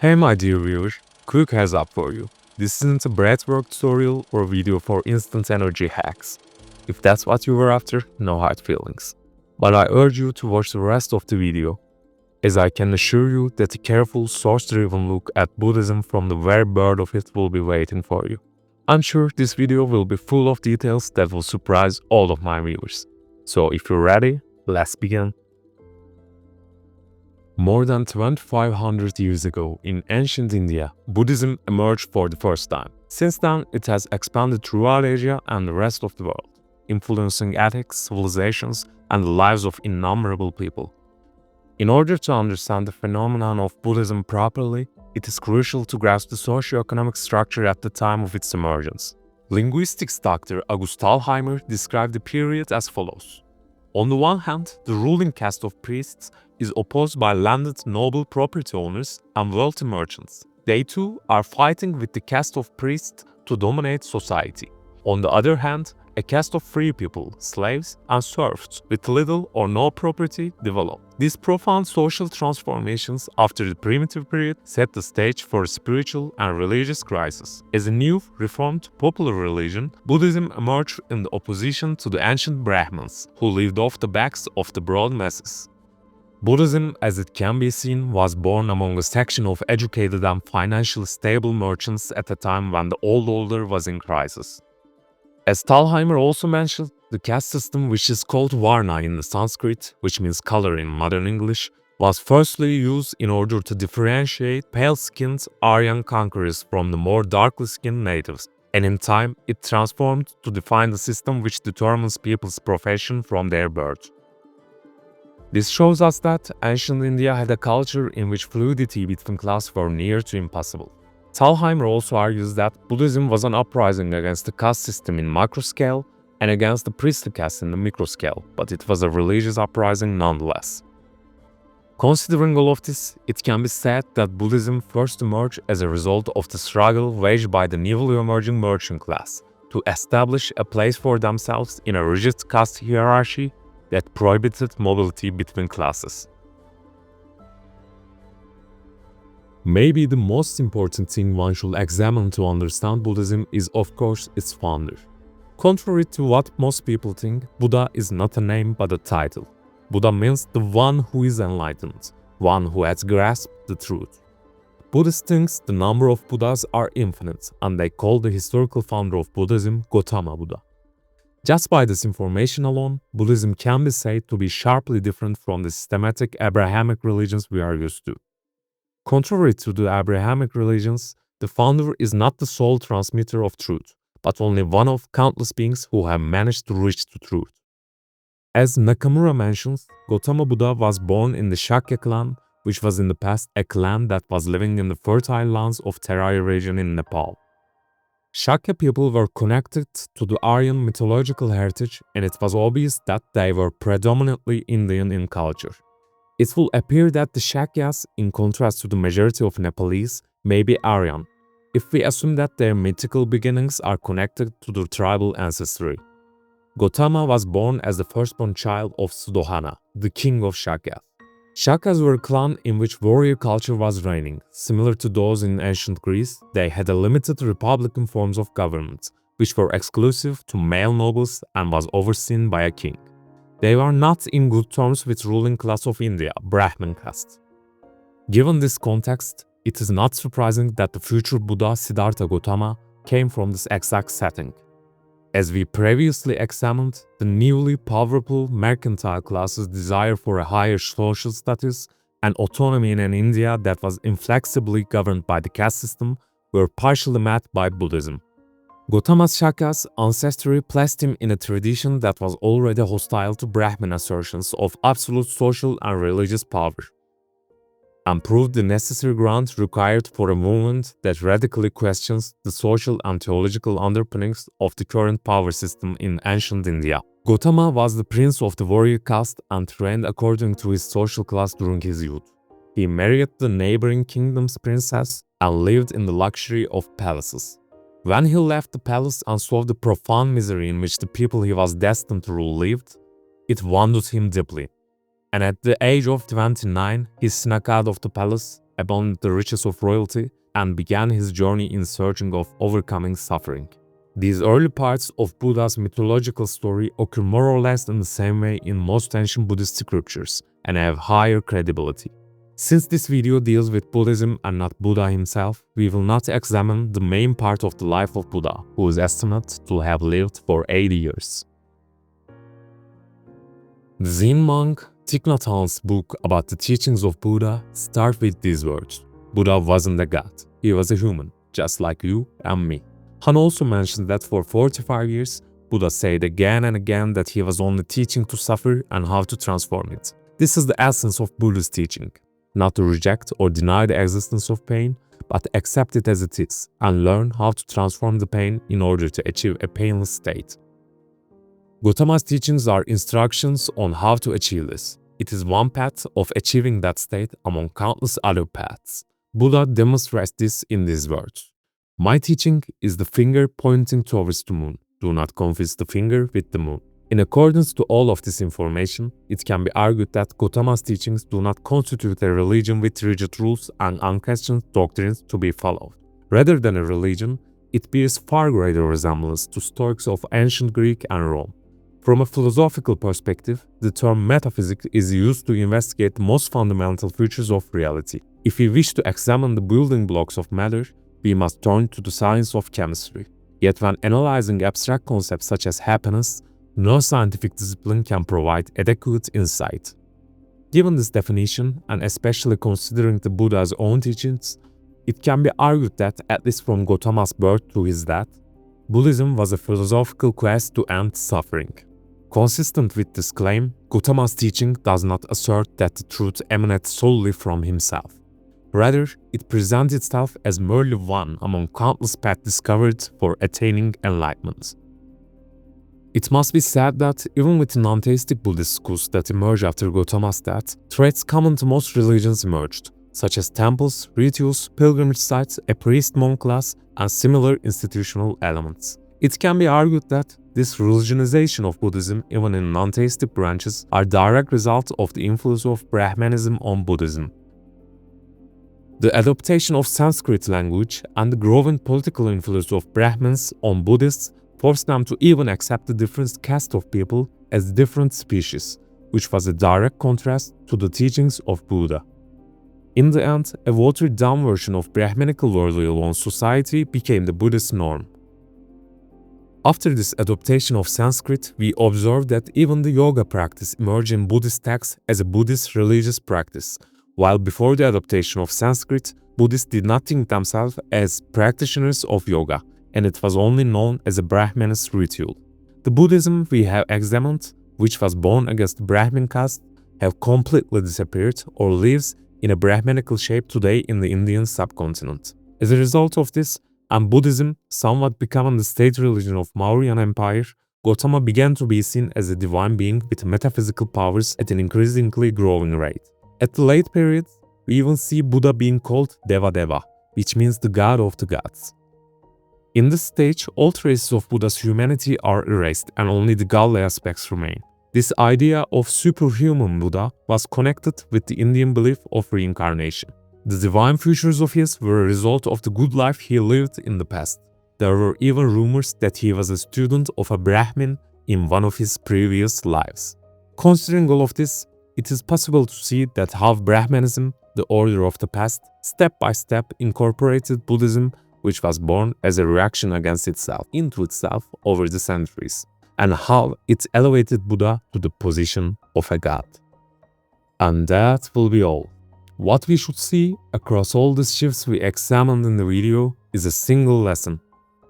Hey my dear viewer, quick heads up for you. This isn't a breathwork tutorial or video for instant energy hacks. If that's what you were after, no hard feelings. But I urge you to watch the rest of the video, as I can assure you that a careful, source-driven look at Buddhism from the very birth of it will be waiting for you. I'm sure this video will be full of details that will surprise all of my viewers. So if you're ready, let's begin. More than 2500 years ago, in ancient India, Buddhism emerged for the first time. Since then, it has expanded throughout Asia and the rest of the world, influencing ethics, civilizations, and the lives of innumerable people. In order to understand the phenomenon of Buddhism properly, it is crucial to grasp the socio-economic structure at the time of its emergence. Linguistics doctor August Thalheimer described the period as follows. On the one hand, the ruling caste of priests is opposed by landed noble property owners and wealthy merchants. They too are fighting with the caste of priests to dominate society. On the other hand, a caste of free people, slaves, and serfs with little or no property developed. These profound social transformations after the primitive period set the stage for a spiritual and religious crisis. As a new, reformed, popular religion, Buddhism emerged in the opposition to the ancient Brahmins, who lived off the backs of the broad masses. Buddhism, as it can be seen, was born among a section of educated and financially stable merchants at a time when the old order was in crisis. As Thalheimer also mentioned, the caste system, which is called Varna in the Sanskrit, which means color in modern English, was firstly used in order to differentiate pale-skinned Aryan conquerors from the more darkly-skinned natives, and in time it transformed to define the system which determines people's profession from their birth. This shows us that ancient India had a culture in which fluidity between classes were near to impossible. Thalheimer also argues that Buddhism was an uprising against the caste system in macro scale and against the priestly caste in the micro scale, but it was a religious uprising nonetheless. Considering all of this, it can be said that Buddhism first emerged as a result of the struggle waged by the newly emerging merchant class to establish a place for themselves in a rigid caste hierarchy that prohibited mobility between classes. Maybe the most important thing one should examine to understand Buddhism is, of course, its founder. Contrary to what most people think, Buddha is not a name but a title. Buddha means the one who is enlightened, one who has grasped the truth. Buddhists think the number of Buddhas are infinite, and they call the historical founder of Buddhism Gautama Buddha. Just by this information alone, Buddhism can be said to be sharply different from the systematic Abrahamic religions we are used to. Contrary to the Abrahamic religions, the founder is not the sole transmitter of truth, but only one of countless beings who have managed to reach the truth. As Nakamura mentions, Gautama Buddha was born in the Shakya clan, which was in the past a clan that was living in the fertile lands of Terai region in Nepal. Shakya people were connected to the Aryan mythological heritage, and it was obvious that they were predominantly Indian in culture. It will appear that the Shakyas, in contrast to the majority of Nepalese, may be Aryan, if we assume that their mythical beginnings are connected to their tribal ancestry. Gautama was born as the firstborn child of Sudodhana, the king of Shakya. Shakyas were a clan in which warrior culture was reigning. Similar to those in ancient Greece, they had a limited republican forms of government, which were exclusive to male nobles and was overseen by a king. They were not in good terms with ruling class of India, Brahmin caste. Given this context, it is not surprising that the future Buddha Siddhartha Gautama came from this exact setting. As we previously examined, the newly powerful mercantile class's desire for a higher social status and autonomy in an India that was inflexibly governed by the caste system were partially met by Buddhism. Gautama's Shakyas' ancestry placed him in a tradition that was already hostile to Brahmin assertions of absolute social and religious power, and proved the necessary ground required for a movement that radically questions the social and theological underpinnings of the current power system in ancient India. Gautama was the prince of the warrior caste and trained according to his social class during his youth. He married the neighboring kingdom's princess and lived in the luxury of palaces. When he left the palace and saw the profound misery in which the people he was destined to rule lived, it wounded him deeply. And at the age of 29, he snuck out of the palace, abandoned the riches of royalty, and began his journey in searching of overcoming suffering. These early parts of Buddha's mythological story occur more or less in the same way in most ancient Buddhist scriptures and have higher credibility. Since this video deals with Buddhism and not Buddha himself, we will not examine the main part of the life of Buddha, who is estimated to have lived for 80 years. The Zen monk Thich Nhat Hanh's book about the teachings of Buddha starts with these words: Buddha wasn't a god, he was a human, just like you and me. Han also mentions that for 45 years, Buddha said again and again that he was only teaching to suffer and how to transform it. This is the essence of Buddha's teaching. Not to reject or deny the existence of pain, but accept it as it is and learn how to transform the pain in order to achieve a painless state. Gautama's teachings are instructions on how to achieve this. It is one path of achieving that state among countless other paths. Buddha demonstrates this in these words: My teaching is the finger pointing towards the moon. Do not confuse the finger with the moon. In accordance to all of this information, it can be argued that Gautama's teachings do not constitute a religion with rigid rules and unquestioned doctrines to be followed. Rather than a religion, it bears far greater resemblance to Stoics of ancient Greek and Rome. From a philosophical perspective, the term metaphysics is used to investigate the most fundamental features of reality. If we wish to examine the building blocks of matter, we must turn to the science of chemistry. Yet when analyzing abstract concepts such as happiness, no scientific discipline can provide adequate insight. Given this definition, and especially considering the Buddha's own teachings, it can be argued that, at least from Gautama's birth to his death, Buddhism was a philosophical quest to end suffering. Consistent with this claim, Gautama's teaching does not assert that the truth emanates solely from himself. Rather, it presents itself as merely one among countless paths discovered for attaining enlightenment. It must be said that even with non-theistic Buddhist schools that emerged after Gautama's death, traits common to most religions emerged, such as temples, rituals, pilgrimage sites, a priest-monk class, and similar institutional elements. It can be argued that this religionization of Buddhism, even in non-theistic branches, are direct result of the influence of Brahmanism on Buddhism. The adoption of Sanskrit language and the growing political influence of Brahmins on Buddhists forced them to even accept the different caste of people as different species, which was a direct contrast to the teachings of Buddha. In the end, a watered-down version of Brahmanical worldview on society became the Buddhist norm. After this adoption of Sanskrit, we observe that even the yoga practice emerged in Buddhist texts as a Buddhist religious practice, while before the adoption of Sanskrit, Buddhists did not think themselves as practitioners of yoga, and it was only known as a Brahmanist ritual. The Buddhism we have examined, which was born against the Brahmin caste, have completely disappeared or lives in a Brahmanical shape today in the Indian subcontinent. As a result of this, and Buddhism somewhat becoming the state religion of Mauryan Empire, Gautama began to be seen as a divine being with metaphysical powers at an increasingly growing rate. At the late period, we even see Buddha being called Deva Deva, which means the god of the gods. In this stage, all traces of Buddha's humanity are erased and only the godly aspects remain. This idea of superhuman Buddha was connected with the Indian belief of reincarnation. The divine features of his were a result of the good life he lived in the past. There were even rumors that he was a student of a Brahmin in one of his previous lives. Considering all of this, it is possible to see that how Brahmanism, the order of the past, step by step incorporated Buddhism, which was born as a reaction against itself, into itself over the centuries, and how it elevated Buddha to the position of a god. And that will be all. What we should see across all the shifts we examined in the video is a single lesson.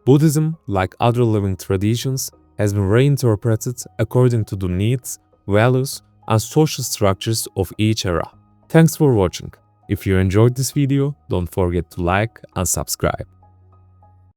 Buddhism, like other living traditions, has been reinterpreted according to the needs, values, and social structures of each era. Thanks for watching. If you enjoyed this video, don't forget to like and subscribe.